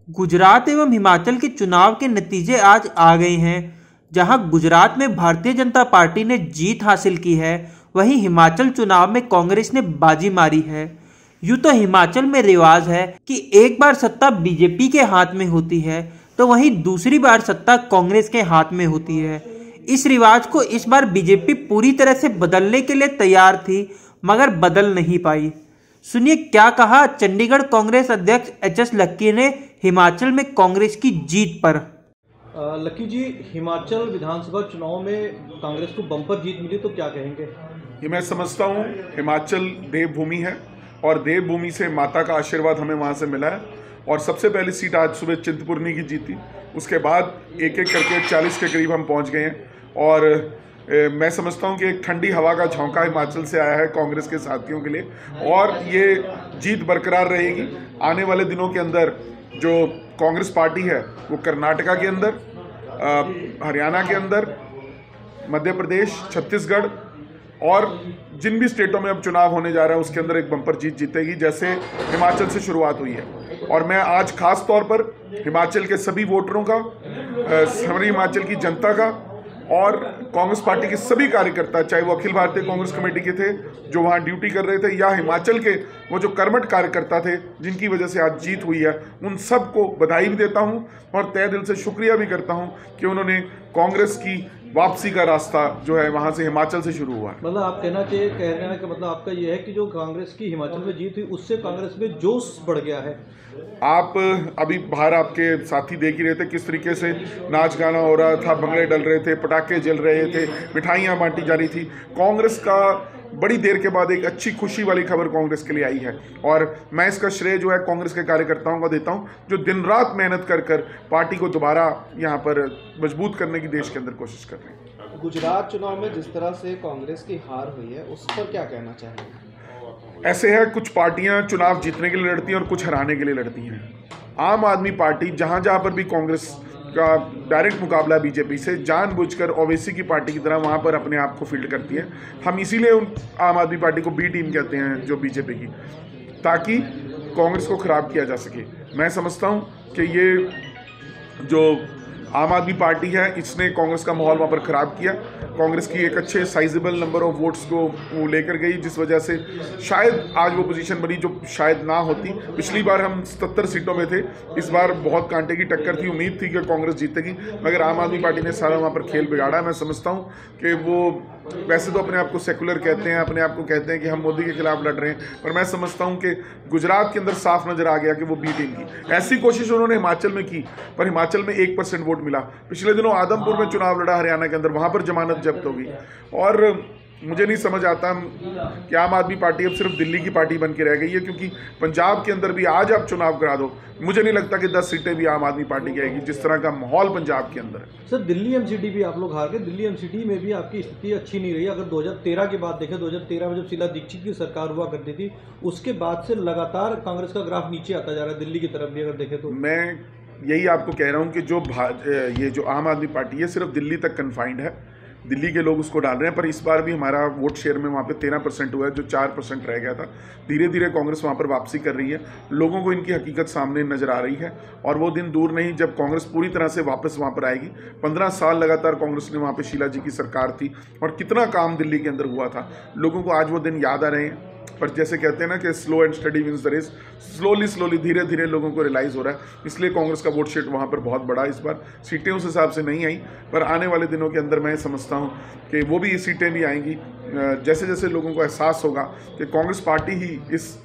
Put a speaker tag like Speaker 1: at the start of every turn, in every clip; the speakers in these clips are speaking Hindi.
Speaker 1: गुजरात एवं हिमाचल के चुनाव के नतीजे आज आ गए हैं। जहां गुजरात में भारतीय जनता पार्टी ने जीत हासिल की है, वहीं हिमाचल चुनाव में कांग्रेस ने बाजी मारी है। यूं तो हिमाचल में रिवाज है कि एक बार सत्ता बीजेपी के हाथ में होती है तो वहीं दूसरी बार सत्ता कांग्रेस के हाथ में होती है। इस रिवाज को इस बार बीजेपी पूरी तरह से बदलने के लिए तैयार थी, मगर बदल नहीं पाई। सुनिए क्या कहा चंडीगढ़ कांग्रेस अध्यक्ष एच.एस. लक्की ने हिमाचल में कांग्रेस की जीत पर।
Speaker 2: लक्की जी, हिमाचल विधानसभा चुनाव में कांग्रेस को बम्पर जीत मिली तो क्या कहेंगे?
Speaker 3: ये मैं समझता हूँ हिमाचल देवभूमि है और देवभूमि से माता का आशीर्वाद हमें वहाँ से मिला है। और सबसे पहली सीट आज सुबह चिंतपूर्णी की जीती, उसके बाद एक एक करके 40 के करीब हम पहुँच गए हैं। और मैं समझता हूं कि एक ठंडी हवा का झोंका हिमाचल से आया है कांग्रेस के साथियों के लिए, और ये जीत बरकरार रहेगी। आने वाले दिनों के अंदर जो कांग्रेस पार्टी है वो कर्नाटका के अंदर, हरियाणा के अंदर, मध्य प्रदेश, छत्तीसगढ़ और जिन भी स्टेटों में अब चुनाव होने जा रहा है उसके अंदर एक बम्पर जीत जीतेगी, जैसे हिमाचल से शुरुआत हुई है। और मैं आज खास तौर पर हिमाचल के सभी वोटरों का, हमारी हिमाचल की जनता का और कांग्रेस पार्टी के सभी कार्यकर्ता, चाहे वो अखिल भारतीय कांग्रेस कमेटी के थे जो वहाँ ड्यूटी कर रहे थे, या हिमाचल के वो जो कर्मठ कार्यकर्ता थे जिनकी वजह से आज जीत हुई है, उन सब को बधाई भी देता हूँ और तहे दिल से शुक्रिया भी करता हूँ कि उन्होंने कांग्रेस की वापसी का रास्ता जो है वहाँ से हिमाचल से शुरू हुआ।
Speaker 2: मतलब आप कहना का मतलब आपका ये है कि जो कांग्रेस की हिमाचल में जीत हुई उससे कांग्रेस में जोश बढ़ गया है।
Speaker 3: आप अभी बाहर आपके साथी देख ही रहे थे किस तरीके से नाच गाना हो रहा था, भंगड़े डल रहे थे, पटाखे जल रहे थे, मिठाइयाँ बांटी जा रही थी। कांग्रेस का बड़ी देर के बाद एक अच्छी खुशी वाली खबर कांग्रेस के लिए आई है, और मैं इसका श्रेय जो है कांग्रेस के कार्यकर्ताओं को देता हूं जो दिन रात मेहनत कर कर पार्टी को दोबारा यहां पर मजबूत करने की देश के अंदर कोशिश कर रहे हैं।
Speaker 4: गुजरात चुनाव में जिस तरह से कांग्रेस की हार हुई है उस पर क्या कहना चाहेंगे?
Speaker 3: ऐसे है, कुछ पार्टियां चुनाव जीतने के लिए लड़ती हैं और कुछ हराने के लिए लड़ती हैं। आम आदमी पार्टी जहां जहां पर भी कांग्रेस का डायरेक्ट मुकाबला बीजेपी से, जानबूझकर ओवैसी की पार्टी की तरह वहाँ पर अपने आप को फील्ड करती है। हम इसीलिए उन आम आदमी पार्टी को बी टीम कहते हैं जो बीजेपी की, ताकि कांग्रेस को ख़राब किया जा सके। मैं समझता हूँ कि ये जो आम आदमी पार्टी है इसने कांग्रेस का माहौल वहाँ पर ख़राब किया। कांग्रेस की एक अच्छे साइजेबल नंबर ऑफ वोट्स को वो लेकर गई, जिस वजह से शायद आज वो पोजीशन बनी जो शायद ना होती। पिछली बार हम 77 सीटों में थे, इस बार बहुत कांटे की टक्कर थी, उम्मीद थी कि कांग्रेस जीतेगी, मगर आम आदमी पार्टी ने सारा वहाँ पर खेल बिगाड़ा। मैं समझता हूँ कि वो वैसे तो अपने आप को सेकुलर कहते हैं, अपने आप को कहते हैं कि हम मोदी के खिलाफ लड़ रहे हैं, पर मैं समझता हूँ कि गुजरात के अंदर साफ नजर आ गया कि वो बी टीम की। ऐसी कोशिश उन्होंने हिमाचल में की, पर हिमाचल में 1% वोट मिला। पिछले दिनों आदमपुर में चुनाव लड़ा हरियाणा के अंदर, वहां पर जमानत जब्त होगी। और मुझे नहीं समझ आता कि आम आदमी पार्टी अब सिर्फ दिल्ली की पार्टी बन के रह गई है, क्योंकि पंजाब के अंदर भी आज आप चुनाव करा दो, मुझे नहीं लगता कि 10 सीटें भी आम आदमी पार्टी की आएगी, जिस तरह का माहौल पंजाब के अंदर है।
Speaker 2: सर, दिल्ली एमसीडी भी आप लोग हार गए, दिल्ली एमसीडी में भी आपकी स्थिति अच्छी नहीं रही। अगर 2013 के बाद देखें, 2013 में जब शीला दीक्षित की सरकार हुआ करती थी, उसके बाद से लगातार कांग्रेस का ग्राफ नीचे आता जा रहा है, दिल्ली की तरफ भी अगर देखें तो।
Speaker 3: मैं यही आपको कह रहा हूँ कि ये जो आम आदमी पार्टी है सिर्फ दिल्ली तक कन्फाइंड है, दिल्ली के लोग उसको डाल रहे हैं। पर इस बार भी हमारा वोट शेयर में वहाँ पे 13% हुआ है, जो 4% रह गया था। धीरे धीरे कांग्रेस वहाँ पर वापसी कर रही है, लोगों को इनकी हकीकत सामने नजर आ रही है, और वो दिन दूर नहीं जब कांग्रेस पूरी तरह से वापस वहाँ पर आएगी। 15 साल लगातार कांग्रेस ने वहाँ पर शीला जी की सरकार थी, और कितना काम दिल्ली के अंदर हुआ था, लोगों को आज वो दिन याद आ रहे हैं। पर जैसे कहते हैं ना कि slow and steady wins the race, slowly धीरे धीरे लोगों को रियलाइज़ हो रहा है। इसलिए कांग्रेस का वोट शेयर वहाँ पर बहुत बड़ा, इस बार सीटें उस हिसाब से नहीं आई, पर आने वाले दिनों के अंदर मैं समझता हूँ कि वो भी सीटें भी आएंगी। जैसे जैसे लोगों को एहसास होगा कि कांग्रेस पार्टी ही इस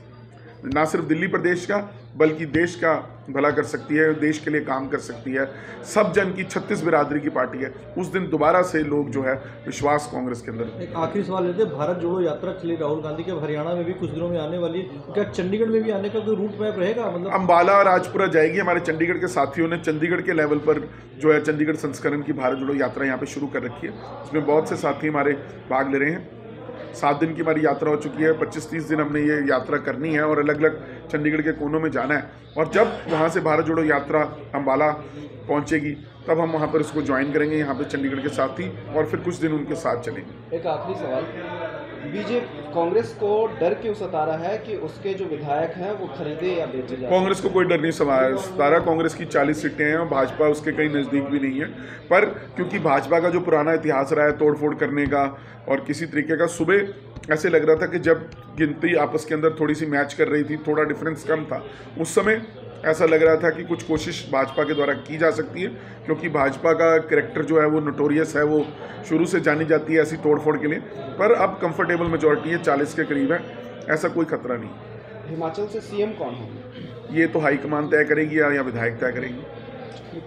Speaker 3: ना सिर्फ दिल्ली प्रदेश का बल्कि देश का भला कर सकती है, देश के लिए काम कर सकती है, सब जन की 36 बिरादरी की पार्टी है, उस दिन दोबारा से लोग जो है विश्वास कांग्रेस के अंदर।
Speaker 2: एक आखिरी सवाल लेते हैं, भारत जोड़ो यात्रा चली राहुल गांधी के, हरियाणा में भी कुछ दिनों में आने वाली, क्या चंडीगढ़ में भी आने का कोई रूट मैप रहेगा? मतलब
Speaker 3: अंबाला और राजपुरा जाएगी। हमारे चंडीगढ़ के साथियों ने चंडीगढ़ के लेवल पर जो है चंडीगढ़ संस्करण की भारत जोड़ो यात्रा यहाँ पर शुरू कर रखी है, उसमें बहुत से साथी हमारे भाग ले रहे हैं। 7 दिन की हमारी यात्रा हो चुकी है, 25-30 दिन हमने ये यात्रा करनी है और अलग अलग चंडीगढ़ के कोनों में जाना है। और जब वहाँ से भारत जोड़ो यात्रा अंबाला पहुँचेगी तब हम वहाँ पर उसको ज्वाइन करेंगे यहाँ पे चंडीगढ़ के साथ ही, और फिर कुछ दिन उनके साथ चलेंगे।
Speaker 4: एक आखिरी सवाल, बीजेपी कांग्रेस को डर क्यों सता रहा है कि उसके जो विधायक हैं वो खरीदे या बेचे जाए?
Speaker 3: कांग्रेस को कोई डर नहीं सता रहा। कांग्रेस की 40 सीटें हैं और भाजपा उसके कहीं नज़दीक भी नहीं है। पर क्योंकि भाजपा का जो पुराना इतिहास रहा है तोड़फोड़ करने का और किसी तरीके का, सुबह ऐसे लग रहा था कि जब गिनती आपस के अंदर थोड़ी सी मैच कर रही थी, थोड़ा डिफरेंस कम था, उस समय ऐसा लग रहा था कि कुछ कोशिश भाजपा के द्वारा की जा सकती है, क्योंकि भाजपा का कैरेक्टर जो है वो नोटोरियस है, वो शुरू से जानी जाती है ऐसी तोड़फोड़ के लिए। पर अब कंफर्टेबल मेजॉरिटी है, 40 के करीब है, ऐसा कोई खतरा नहीं।
Speaker 4: हिमाचल से सीएम कौन होगा?
Speaker 3: ये तो हाईकमान तय करेगी या विधायक तय करेंगे।